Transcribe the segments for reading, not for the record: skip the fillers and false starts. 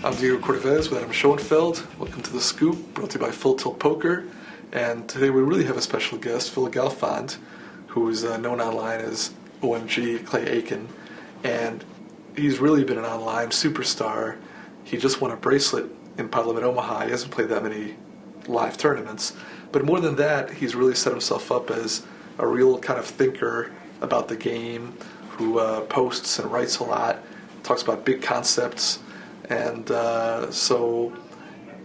I'm Diego Cordovez with Adam Schoenfeld. Welcome to The Scoop, brought to you by Full Tilt Poker. And today we really have a special guest, Phil Galfond, who is known online as OMG Clay Aiken. And he's really been an online superstar. He just won a bracelet in Pot Limit Omaha. He hasn't played that many live tournaments. But more than that, he's really set himself up as a real kind of thinker about the game, who posts and writes a lot, talks about big concepts. And so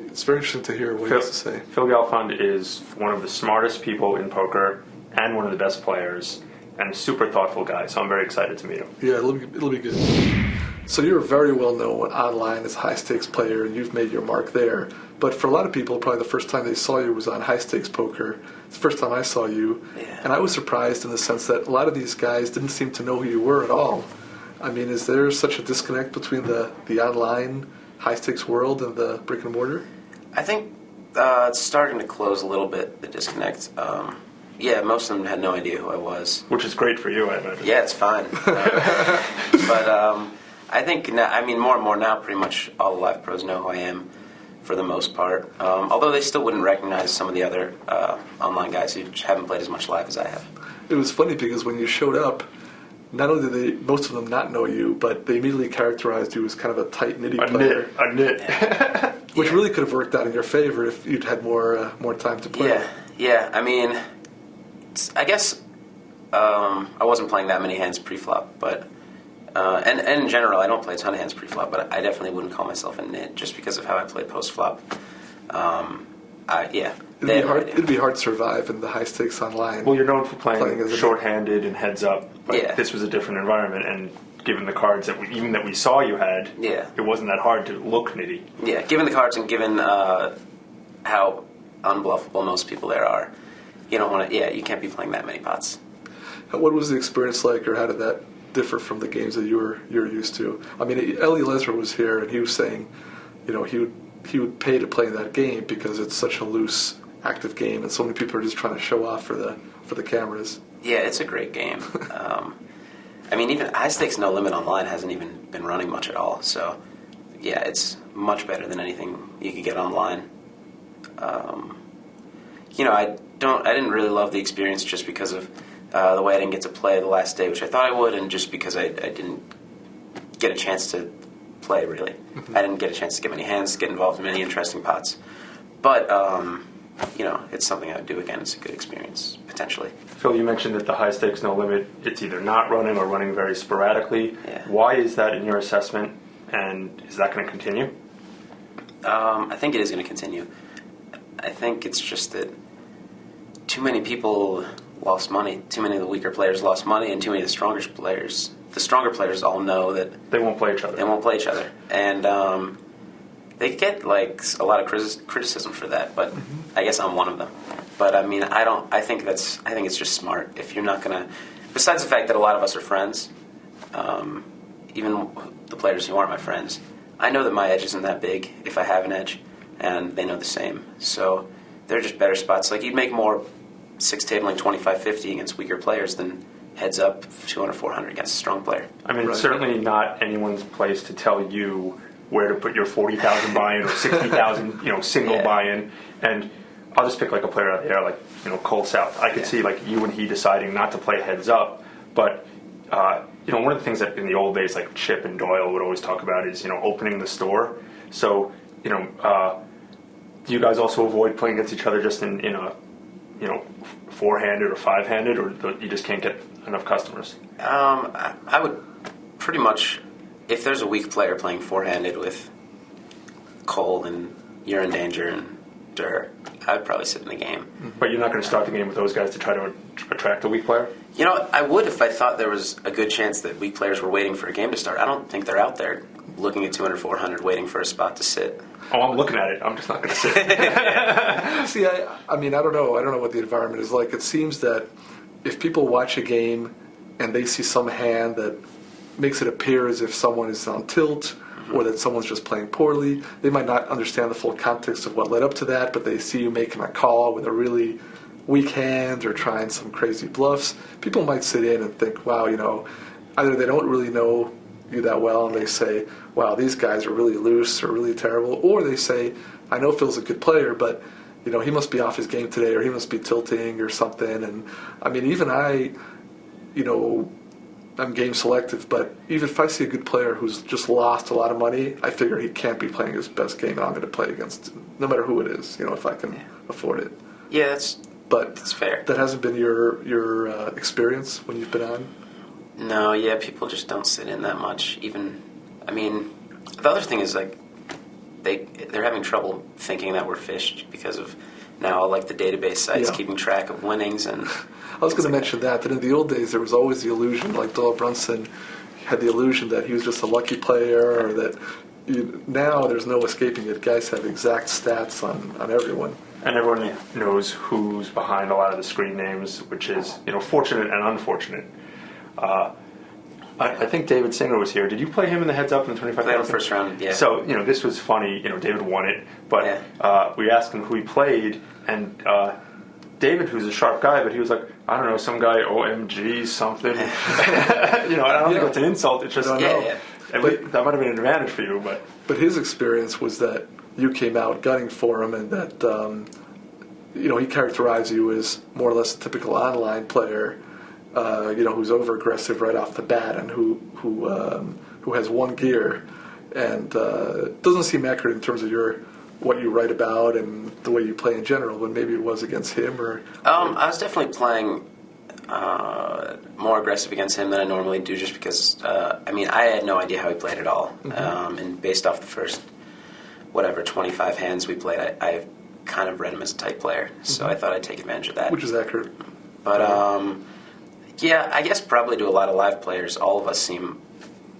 it's very interesting to hear what he has to say. Phil Galfond is one of the smartest people in poker and one of the best players and a super thoughtful guy, so I'm very excited to meet him. Yeah, it'll be good. So you're very well known online as a high-stakes player, and you've made your mark there. But for a lot of people, probably the first time they saw you was on high-stakes poker. It's the first time I saw you. Yeah. And I was surprised in the sense that a lot of these guys didn't seem to know who you were at all. I mean, is there such a disconnect between the online high-stakes world and the brick and mortar? I think it's starting to close a little bit, the disconnect. Yeah, most of them had no idea who I was. Which is great for you, I imagine. Yeah, it's fine. But I think, now, I mean, more and more now, pretty much all the live pros know who I am for the most part. Although they still wouldn't recognize some of the other online guys who haven't played as much live as I have. It was funny because when you showed up, not only did most of them not know you, but they immediately characterized you as kind of a tight-knitty player. A nit. Yeah. Which really could have worked out in your favor if you'd had more time to play. Yeah. I mean, I guess I wasn't playing that many hands pre-flop, but and in general, I don't play a ton of hands pre-flop, but I definitely wouldn't call myself a nit just because of how I play post-flop. It'd be hard to survive in the high stakes online. Well, you're known for playing short-handed and heads up, but this was a different environment, and given the cards that we saw you had, it wasn't that hard to look nitty. Yeah, given the cards and given how unbluffable most people there are, you don't want to. Yeah, you can't be playing that many pots. What was the experience like, or how did that differ from the games that you're used to? I mean, Ellie Lesmer was here, and he was saying, he would pay to play that game because it's such a loose, active game, and so many people are just trying to show off for the cameras. Yeah, it's a great game. I mean, even High Stakes No Limit Online hasn't even been running much at all. So, yeah, it's much better than anything you could get online. I didn't really love the experience just because of the way I didn't get to play the last day, which I thought I would, and just because I didn't get a chance to play, really. Mm-hmm. I didn't get a chance to get many hands, get involved in many interesting pots. But, it's something I would do again. It's a good experience, potentially. Phil, you mentioned that the high stakes no limit, it's either not running or running very sporadically. Yeah. Why is that in your assessment, and is that going to continue? I think it is going to continue. I think it's just that too many people lost money. Too many of the weaker players lost money, and too many of the stronger players all know that they won't play each other. And they get a lot of criticism for that, but I guess I'm one of them. But I mean, I think it's just smart. If you're not gonna, besides the fact that a lot of us are friends, even the players who aren't my friends, I know that my edge isn't that big if I have an edge, and they know the same. So they're just better spots. Like, you'd make more 6-tabling 25-50 against weaker players than heads up 200-400 against a strong player. I mean, it's certainly not anyone's place to tell you where to put your 40,000 buy-in or 60,000, single buy-in. And I'll just pick like a player out there, like Cole South. I could see like you and he deciding not to play heads up, but one of the things that in the old days, like Chip and Doyle would always talk about is opening the store. So do you guys also avoid playing against each other just in a four-handed or five-handed, or you just can't get enough customers? I would pretty much, if there's a weak player playing four-handed with Cole and you're in danger and Durr, I'd probably sit in the game. But you're not going to start the game with those guys to try to attract a weak player? I would if I thought there was a good chance that weak players were waiting for a game to start. I don't think they're out there looking at 200-400 waiting for a spot to sit. Oh, I'm looking at it. I'm just not going to sit. See, I mean, I don't know. I don't know what the environment is like. It seems that if people watch a game and they see some hand that makes it appear as if someone is on tilt or that someone's just playing poorly, they might not understand the full context of what led up to that, but they see you making a call with a really weak hand or trying some crazy bluffs. People might sit in and think, wow, either they don't really know you that well and they say, wow, these guys are really loose or really terrible, or they say, I know Phil's a good player, but he must be off his game today, or he must be tilting or something. And I mean, even I'm game selective, but even if I see a good player who's just lost a lot of money, I figure he can't be playing his best game, and I'm going to play against him, no matter who it is, if I can afford it. Yeah, that's fair. That hasn't been your experience when you've been on? No, yeah, people just don't sit in that much. Even, I mean, the other thing is, like, they're having trouble thinking that we're fished because of now, like, the database sites keeping track of winnings. And I was going to mention that in the old days there was always the illusion, like Doyle Brunson had the illusion that he was just a lucky player, or that now there's no escaping it. Guys have exact stats on everyone. And everyone knows who's behind a lot of the screen names, which is fortunate and unfortunate. I think David Singer was here. Did you play him in the heads up in the 25,000? Played him first round, yeah. So this was funny. David won it, but we asked him who he played, and David, who's a sharp guy, but he was like, I don't know, some guy OMG something. I don't think it's an insult. It's just and that might have been an advantage for you, but his experience was that you came out gunning for him, and that he characterized you as more or less a typical online player, who's over aggressive right off the bat, and who has one gear, and doesn't seem accurate in terms of what you write about and the way you play in general. But maybe it was against him, or I was definitely playing more aggressive against him than I normally do, just because I had no idea how he played at all, and based off the first 25 hands we played, I kind of read him as a tight player, so I thought I'd take advantage of that. Which is accurate. But, I guess probably to a lot of live players, all of us seem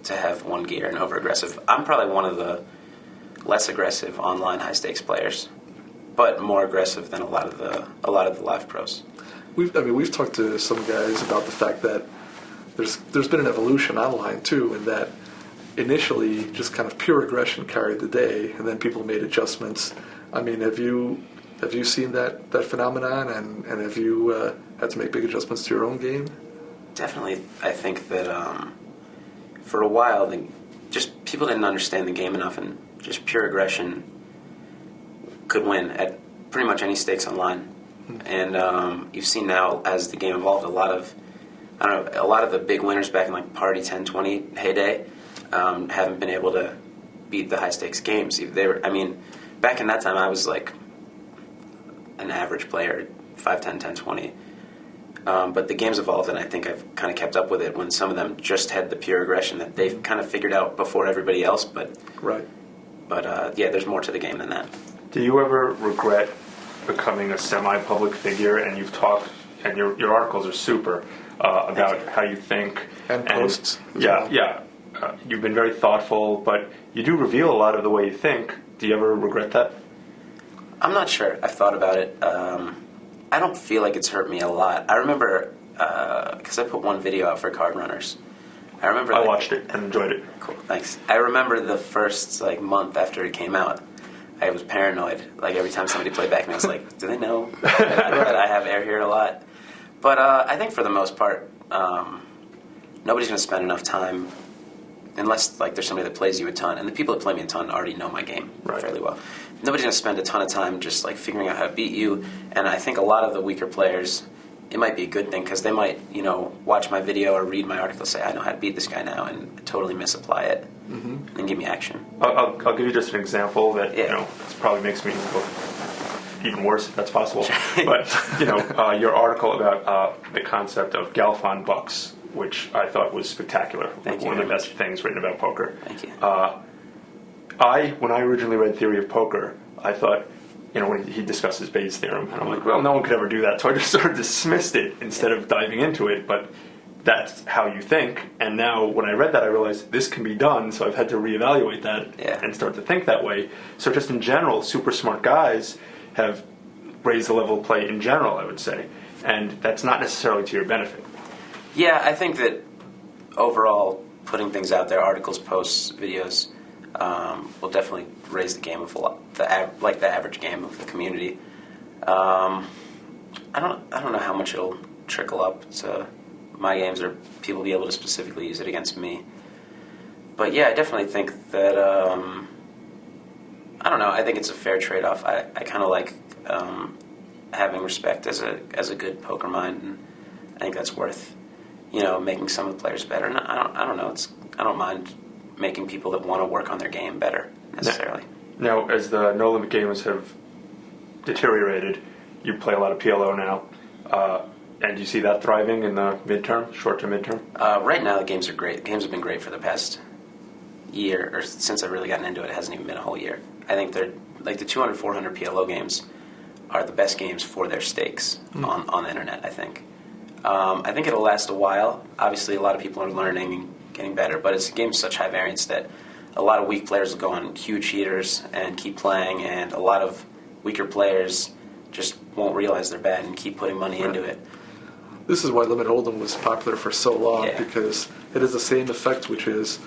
to have one gear and over-aggressive. I'm probably one of the less aggressive online high-stakes players, but more aggressive than a lot of the live pros. We've talked to some guys about the fact that there's been an evolution online, too, in that initially just kind of pure aggression carried the day, and then people made adjustments. I mean, have you seen that phenomenon, and have you had to make big adjustments to your own game? Definitely. I think that for a while, just people didn't understand the game enough, and just pure aggression could win at pretty much any stakes online. And you've seen now, as the game evolved, a lot of the big winners back in like Party 10, 20 heyday haven't been able to beat the high stakes games. Back in that time, I was like an average player, 5, 10, 10, 20. But the game's evolved, and I think I've kind of kept up with it when some of them just had the pure aggression that they've kind of figured out before everybody else. But there's more to the game than that. Do you ever regret becoming a semi-public figure? And you've talked, and your articles are super about how you think. And posts. You've been very thoughtful, but you do reveal a lot of the way you think. Do you ever regret that? I'm not sure. I've thought about it. I don't feel like it's hurt me a lot. I remember, because I put one video out for Card Runners. I watched it and enjoyed it. Cool, thanks. I remember the first month after it came out, I was paranoid. Like every time somebody played back to me, I was like, do they know that I have air here a lot? But I think for the most part, nobody's going to spend enough time, unless there's somebody that plays you a ton, and the people that play me a ton already know my game fairly well. Nobody's going to spend a ton of time just figuring out how to beat you, and I think a lot of the weaker players, it might be a good thing, because they might watch my video or read my article, say I know how to beat this guy now, and totally misapply it, and give me action. I'll give you just an example that this probably makes me look even worse if that's possible. But your article about the concept of Galfond bucks, which I thought was spectacular. Thank you. One of the best things written about poker. Thank you. When I originally read Theory of Poker, I thought, when he discusses Bayes' theorem, and I'm like, well, no one could ever do that. So I just sort of dismissed it instead of diving into it. But that's how you think. And now when I read that, I realized this can be done. So I've had to reevaluate that and start to think that way. So just in general, super smart guys have raised the level of play in general, I would say. And that's not necessarily to your benefit. Yeah, I think that overall, putting things out there, articles, posts, videos, will definitely raise the game of the average game of the community. I don't know how much it'll trickle up to my games, or people be able to specifically use it against me. But yeah, I definitely think that, I don't know, I think it's a fair trade-off. I kind of like having respect as a good poker mind, and I think that's worth, making some of the players better. And I don't know, I don't mind making people that want to work on their game better, necessarily. Now, as the No Limit games have deteriorated, you play a lot of PLO now, and you see that thriving in the midterm, short-term midterm? Right now, the games are great. Games have been great for the past year, or since I've really gotten into it. It hasn't even been a whole year. I think they're like the 200, 400 PLO games are the best games for their stakes on the internet. I think it'll last a while. Obviously, a lot of people are learning and getting better, but it's a game of such high variance that a lot of weak players will go on huge heaters and keep playing, and a lot of weaker players just won't realize they're bad and keep putting money into it. This is why Limit Hold'em was popular for so long, because it has the same effect, which is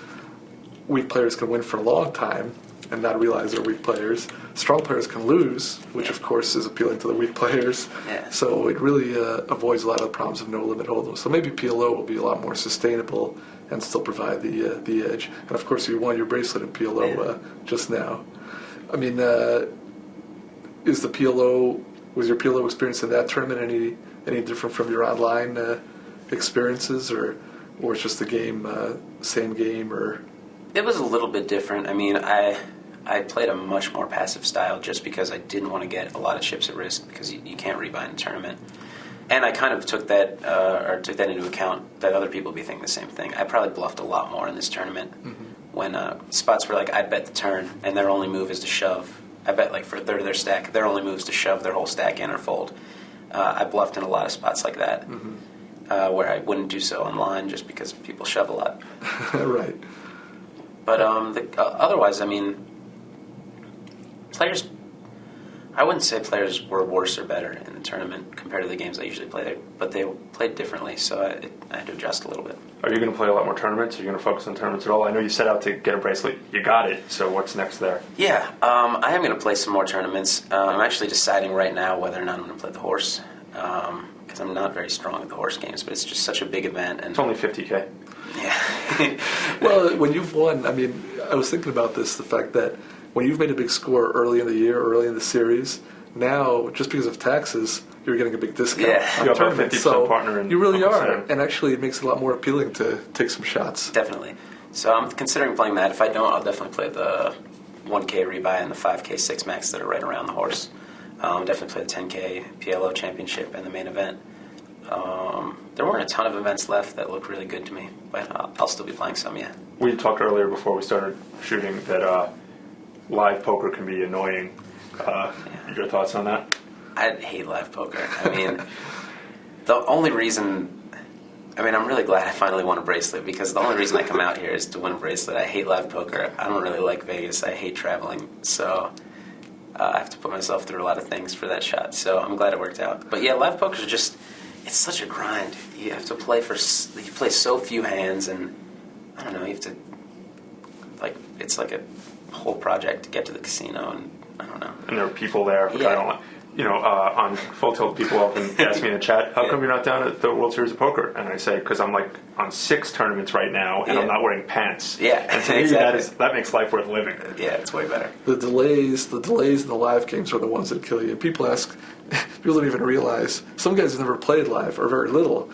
weak players can win for a long time and not realize they're weak players. Strong players can lose, which of course is appealing to the weak players. Yeah. So it really avoids a lot of the problems of No Limit Hold'em. So maybe PLO will be a lot more sustainable and still provide the edge. And of course, you won your bracelet in PLO just now. I mean, was your PLO experience in that tournament any different from your online experiences, or it's just the game, same game, or? It was a little bit different. I mean, I played a much more passive style just because I didn't want to get a lot of chips at risk, because you can't rebuy in a tournament. And I kind of took that into account, that other people would be thinking the same thing. I probably bluffed a lot more in this tournament when spots were like, I bet the turn and their only move is to shove. I bet like for a third of their stack, their only move is to shove their whole stack in or fold. I bluffed in a lot of spots like that, where I wouldn't do so online just because people shove a lot. Right. But otherwise, I mean, players, I wouldn't say players were worse or better in the tournament compared to the games I usually play, but they played differently, so I had to adjust a little bit. Are you going to play a lot more tournaments? Are you going to focus on tournaments at all? I know you set out to get a bracelet. You got it, so what's next there? Yeah, I am going to play some more tournaments. I'm actually deciding right now whether or not I'm going to play the horse, because I'm not very strong at the horse games, but it's just such a big event. And it's only $50K. Yeah. Well, when you've won, I mean, I was thinking about this, the fact that when you've made a big score early in the year, early in the series, now, just because of taxes, you're getting a big discount on you have a tournaments. 50% So partner in you really are. Sam. And actually, it makes it a lot more appealing to take some shots. Definitely. So I'm considering playing that. If I don't, I'll definitely play the 1K rebuy and the 5K 6 max that are right around the horse. Definitely play the 10K PLO championship and the main event. There weren't a ton of events left that look really good to me, but I'll still be playing some, yeah. We talked earlier before we started shooting that live poker can be annoying. Your thoughts on that? I hate live poker. I mean, the only reason... I mean, I'm really glad I finally won a bracelet, because the only reason I come out here is to win a bracelet. I hate live poker. I don't really like Vegas. I hate traveling. So I have to put myself through a lot of things for that shot. So I'm glad it worked out. But yeah, live poker is just... It's such a grind. You have to play you play so few hands, and I don't know, you have to, like, it's like a whole project to get to the casino, and I don't know. And there are people there, which yeah. I don't like. On Full Tilt, people often ask me in the chat, how come you're not down at the World Series of Poker? And I say, because I'm like on 6 tournaments right now, and I'm not wearing pants. Yeah, and to me, that makes life worth living. Yeah, it's way better. The delays in the live games are the ones that kill you. People don't even realize, some guys have never played live, or very little.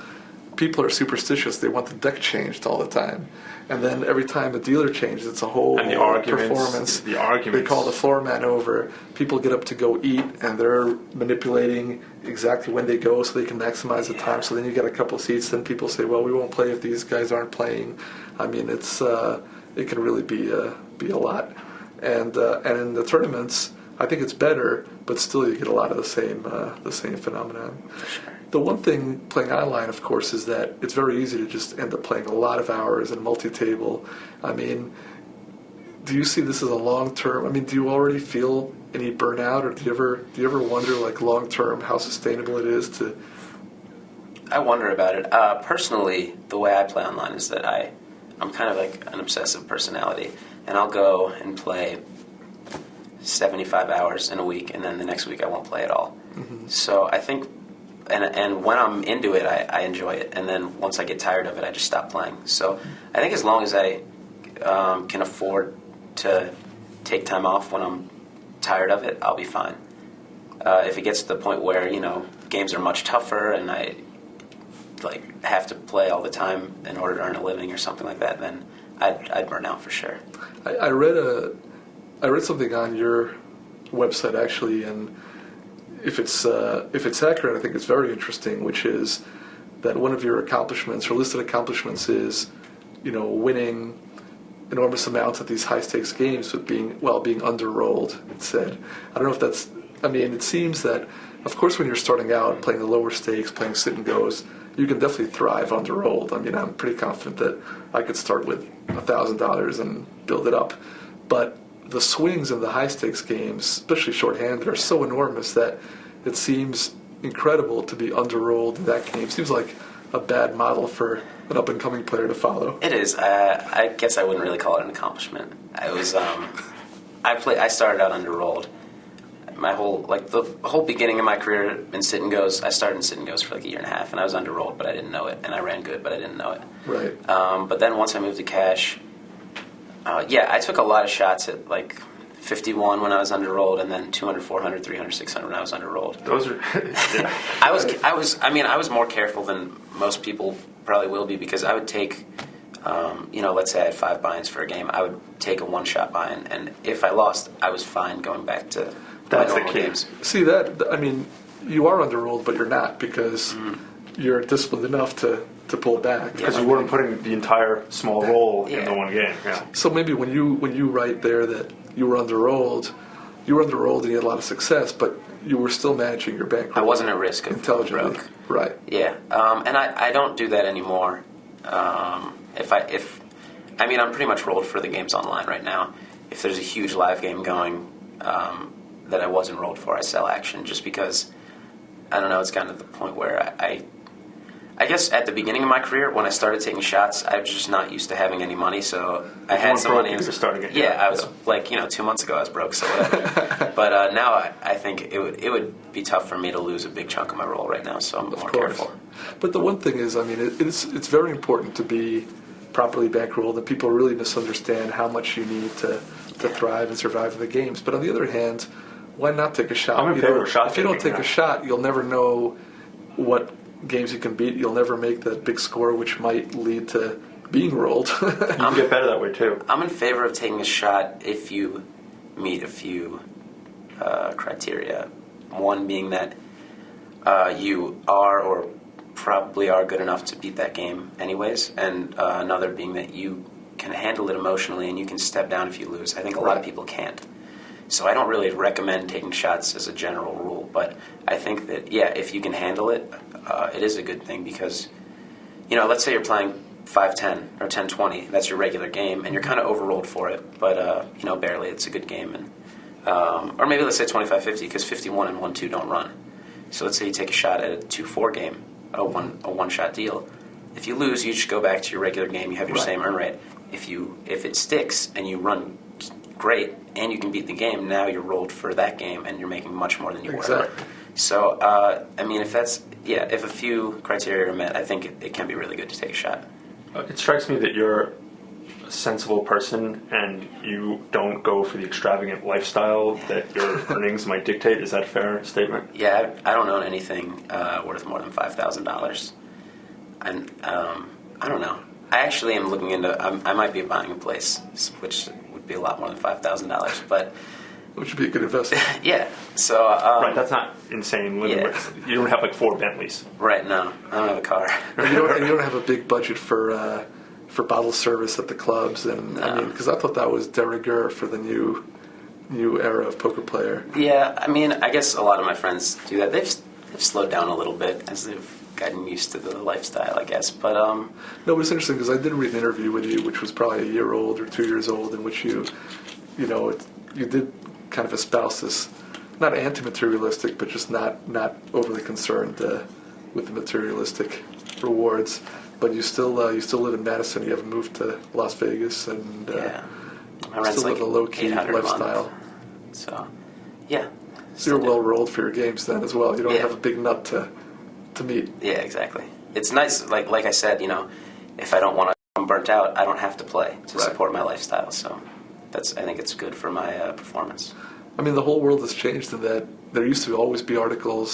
People are superstitious. They want the deck changed all the time. And then every time a dealer changes, it's a whole performance. The arguments. They call the floor man over. People get up to go eat, and they're manipulating exactly when they go so they can maximize the time. So then you get a couple seats. Then people say, well, we won't play if these guys aren't playing. I mean, it can really be a lot. And in the tournaments, I think it's better, but still you get a lot of the same phenomenon. Sure. The one thing playing online, of course, is that it's very easy to just end up playing a lot of hours in multi-table. I mean, do you see this as a long-term? I mean, do you already feel any burnout, or do you ever wonder, like, long-term how sustainable it is to? I wonder about it. Personally, the way I play online is that I'm kind of like an obsessive personality, and I'll go and play 75 hours in a week, and then the next week I won't play at all. Mm-hmm. So I think, and when I'm into it, I enjoy it, and then once I get tired of it, I just stop playing. So I think as long as I can afford to take time off when I'm tired of it, I'll be fine. If it gets to the point where, games are much tougher and I have to play all the time in order to earn a living or something like that, then I'd burn out for sure. I read something on your website actually, and if it's accurate, I think it's very interesting, which is that one of your accomplishments or listed accomplishments is, winning enormous amounts at these high stakes games with being underrolled. It said, I don't know if that's. I mean, it seems that, of course, when you're starting out playing the lower stakes, playing sit and goes, you can definitely thrive underrolled. I mean, I'm pretty confident that I could start with $1,000 and build it up, but the swings in the high stakes games, especially shorthanded, are so enormous that it seems incredible to be underrolled in that game. It seems like a bad model for an up and coming player to follow. It is. I guess I wouldn't really call it an accomplishment. I was. I started out underrolled. My the whole beginning of my career in sit and goes, I started in sit and goes for like a year and a half, and I was underrolled, but I didn't know it, and I ran good, but I didn't know it. Right. But then once I moved to cash, I took a lot of shots at like 51 when I was underrolled, and then 200, 400, 300, 600 when I was underrolled. Those are. Yeah. I was more careful than most people probably will be, because I would take, let's say I had 5 buy-ins for a game, I would take a one-shot buy-in, and if I lost, I was fine going back to my normal games. See that? I mean, you are underrolled, but you're not, because you're disciplined enough to pull back. Because you weren't putting the entire small roll in the one game. Yeah. So maybe when you write there that you were underrolled and you had a lot of success, but you were still managing your bankroll. I wasn't at risk of intelligently. broke. Right. Yeah, and I don't do that anymore. I'm pretty much rolled for the games online right now. If there's a huge live game going that I wasn't rolled for, I sell action, just because, I don't know, it's gotten to the point where I guess at the beginning of my career, when I started taking shots, I was just not used to having any money, so I had some money. Starting it. Yeah, I was 2 months ago I was broke, so whatever. But now I think it would be tough for me to lose a big chunk of my roll right now, so I'm more careful. But the one thing is, I mean, it's very important to be properly bankrolled, and people really misunderstand how much you need to thrive and survive in the games. But on the other hand, why not take a shot? I'm in favor of shot If you don't take a shot, you'll never know what games you can beat. You'll never make that big score, which might lead to being rolled. You can get better that way too. I'm in favor of taking a shot if you meet a few criteria. One being that you are or probably are good enough to beat that game anyways, and another being that you can handle it emotionally and you can step down if you lose. I think a lot of people can't. So I don't really recommend taking shots as a general rule, but I think that, if you can handle it, it is a good thing, because, let's say you're playing 5-10 or 10-20, that's your regular game, and you're kind of overrolled for it, but, barely, it's a good game. And or maybe let's say 25-50, because 51 and 1-2 don't run. So let's say you take a shot at a 2-4 game, a one-shot deal. If you lose, you just go back to your regular game, you have your same earn rate. If it sticks and you run great and you can beat the game, now you're rolled for that game and you're making much more than you were. So, if a few criteria are met, I think it can be really good to take a shot. It strikes me that you're a sensible person and you don't go for the extravagant lifestyle that your earnings might dictate. Is that a fair statement? Yeah, I don't own anything worth more than $5,000. And I don't know. I actually am looking into, I might be buying a place, which would be a lot more than $5,000, but... Which would be a good investment. Yeah, so... right, that's not insane. You don't have like 4 Bentleys. Right, no. I don't have a car. and you don't have a big budget for bottle service at the clubs, and no. I mean, because I thought that was de rigueur for the new era of poker player. Yeah, I mean, I guess a lot of my friends do that. They've slowed down a little bit as they've gotten used to the lifestyle, I guess. But no, but it's interesting because I did read an interview with you, which was probably a year old or 2 years old, in which you did kind of espouse this, not anti-materialistic, but just not overly concerned with the materialistic rewards. But you still live in Madison. You haven't moved to Las Vegas, and my still live a low-key lifestyle. So, yeah. So you're well rolled for your games then as well. You don't have a big nut to meet. Yeah, exactly. It's nice, like I said, if I don't want to come burnt out, I don't have to play to Right. support my lifestyle. So I think it's good for my performance. I mean, the whole world has changed in that there used to always be articles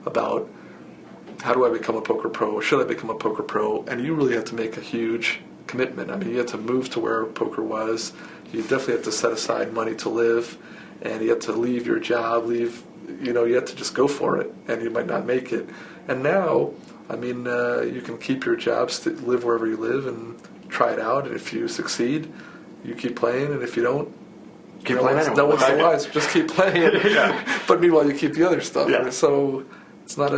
about how do I become a poker pro? Should I become a poker pro? And you really had to make a huge commitment. I mean, you had to move to where poker was. You definitely had to set aside money to live, and you had to leave your job, you had to just go for it, and you might not make it. And now, I mean, you can keep your job, live wherever you live, and try it out. And if you succeed, you keep playing, and if you don't, Keep playing anyway. no one's the wise. Just keep playing. Yeah. But meanwhile, you keep the other stuff. Yeah. So it's not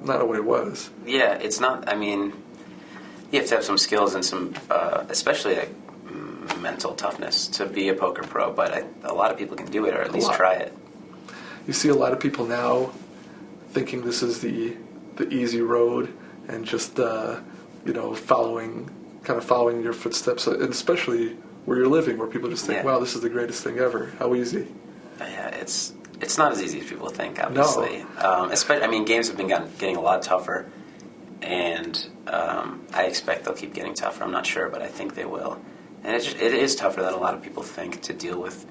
not what it was. Yeah, it's not. I mean, you have to have some skills and some, especially like mental toughness to be a poker pro. But a lot of people can do it, or at least try it. You see a lot of people now thinking this is the easy road, and just following your footsteps, and especially where you're living, where people just think, Yeah. wow, this is the greatest thing ever. How easy. Yeah, it's not as easy as people think, obviously. Especially, I mean, games have been getting a lot tougher, and I expect they'll keep getting tougher. I'm not sure, but I think they will. And it is tougher than a lot of people think to deal with.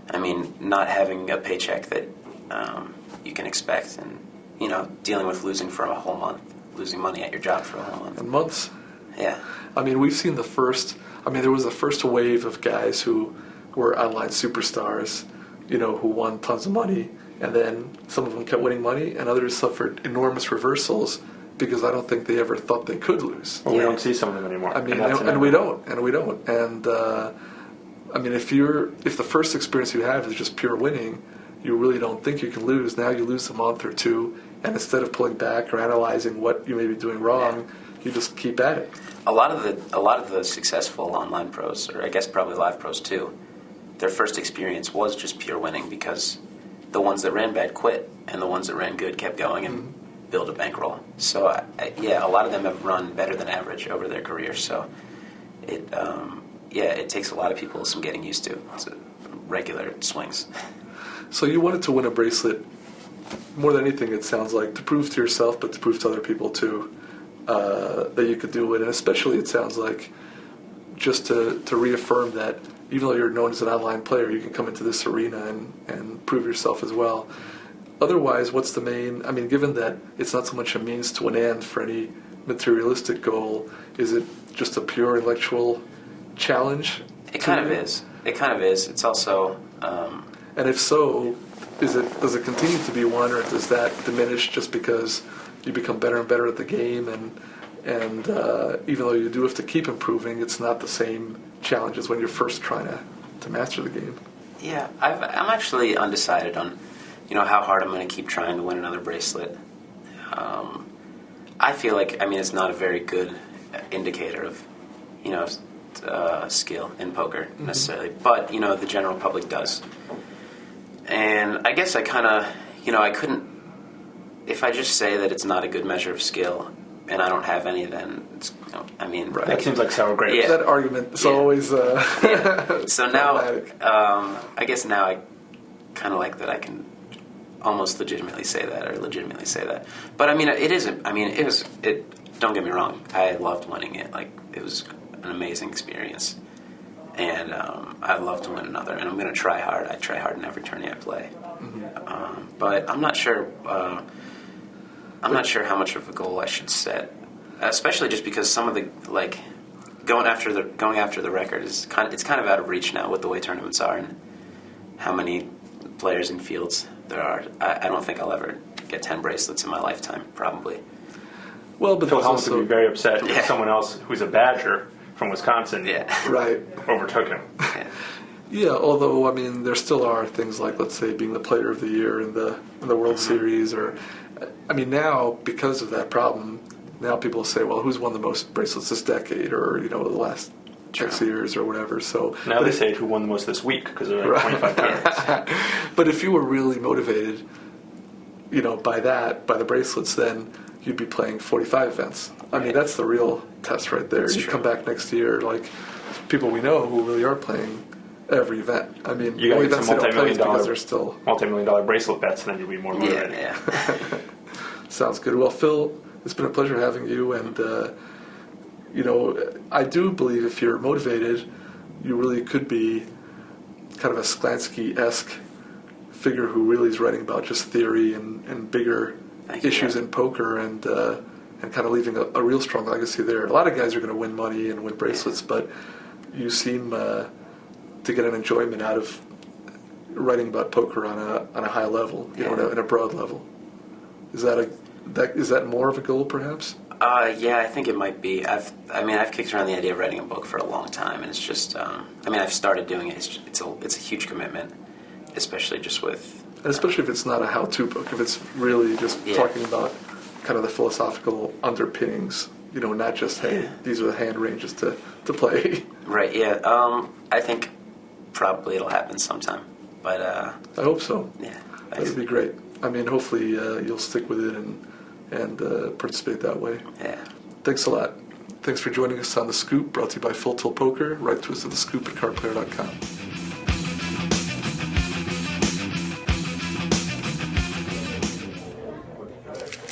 I mean, not having a paycheck that you can expect, and dealing with losing for a whole month, losing money at your job for a whole month. And months. Yeah. I mean, we've seen there was the first wave of guys who were online superstars, who won tons of money, and then some of them kept winning money, and others suffered enormous reversals because I don't think they ever thought they could lose. Well, we don't see some of them anymore. I mean, and we don't. And I mean, if the first experience you have is just pure winning, you really don't think you can lose. Now you lose a month or two, and instead of pulling back or analyzing what you may be doing wrong, you just keep at it. A lot of the successful online pros, or I guess probably live pros too, their first experience was just pure winning because the ones that ran bad quit, and the ones that ran good kept going and built a bankroll. So a lot of them have run better than average over their career. So it takes a lot of people some getting used to. It's regular swings. So you wanted to win a bracelet more than anything, it sounds like, to prove to yourself, but to prove to other people too, that you could do it. And especially, it sounds like, just to reaffirm that even though you're known as an online player, you can come into this arena and prove yourself as well. Otherwise, what's the main, I mean, given that it's not so much a means to an end for any materialistic goal, is it just a pure intellectual challenge? It kind of is. It's also... And if so, does it continue to be one, or does that diminish just because you become better and better at the game, and even though you do have to keep improving, it's not the same challenge as when you're first trying to master the game? Yeah, I'm actually undecided on, how hard I'm going to keep trying to win another bracelet. I feel like, it's not a very good indicator of, skill in poker necessarily, but the general public does. And I guess I kind of, I couldn't, if I just say that it's not a good measure of skill and I don't have any, then it's, Right. That seems like sour grapes. Yeah. That argument is always So now, problematic. I guess now I kind of like that I can almost legitimately say that. But it isn't. Don't get me wrong. I loved winning it. Like, it was an amazing experience. And I'd love to win another, and I'm going to try hard. I try hard in every tourney I play. But I'm not sure. I'm not sure how much of a goal I should set, especially just because some of the going after the record is kind of out of reach now with the way tournaments are and how many players in fields there are. I don't think I'll ever get 10 bracelets in my lifetime, probably. Well, but Phil there's Galfond also would be very upset Yeah. if someone else who's a Badger from Wisconsin right. overtook him. Yeah. Yeah, although there still are things like, let's say, being the Player of the Year in the World Series, or now because of that problem, now people say, well, who's won the most bracelets this decade, or the last X years, or whatever. So Now they say who won the most this week because there are like 25 tournaments. But if you were really motivated, by the bracelets, then you'd be playing 45 events. That's the real test right there. You come back next year, like people we know who really are playing every event. You got to get some multi-million-dollar bracelet bets, and then you'll be more motivated. Yeah. Sounds good. Well, Phil, it's been a pleasure having you, and I do believe if you're motivated, you really could be kind of a Sklansky-esque figure who really is writing about just theory and bigger issues in poker and kind of leaving a real strong legacy there. A lot of guys are going to win money and win bracelets, but you seem to get an enjoyment out of writing about poker on a high level, in a broad level. Is that more of a goal, perhaps? Yeah, I think it might be. I've kicked around the idea of writing a book for a long time, and it's just, I've started doing it. It's a huge commitment, especially just with... And especially if it's not a how-to book, if it's really just talking about kind of the philosophical underpinnings, not just, hey, these are the hand ranges to play. Right, yeah. I think probably it'll happen sometime, but... I hope so. Yeah. That would be great. Hopefully you'll stick with it and participate that way. Yeah. Thanks a lot. Thanks for joining us on The Scoop, brought to you by Full Tilt Poker. Write to us at thescoop@cardplayer.com.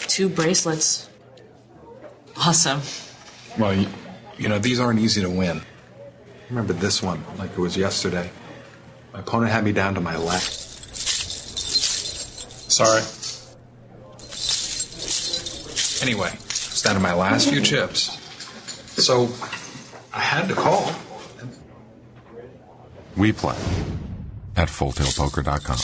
2 bracelets. Awesome. Well, these aren't easy to win. I remember this one like it was yesterday. My opponent had me down to my left. Sorry. Anyway, it's down to my last few chips. So I had to call. We play at FullTiltPoker.com.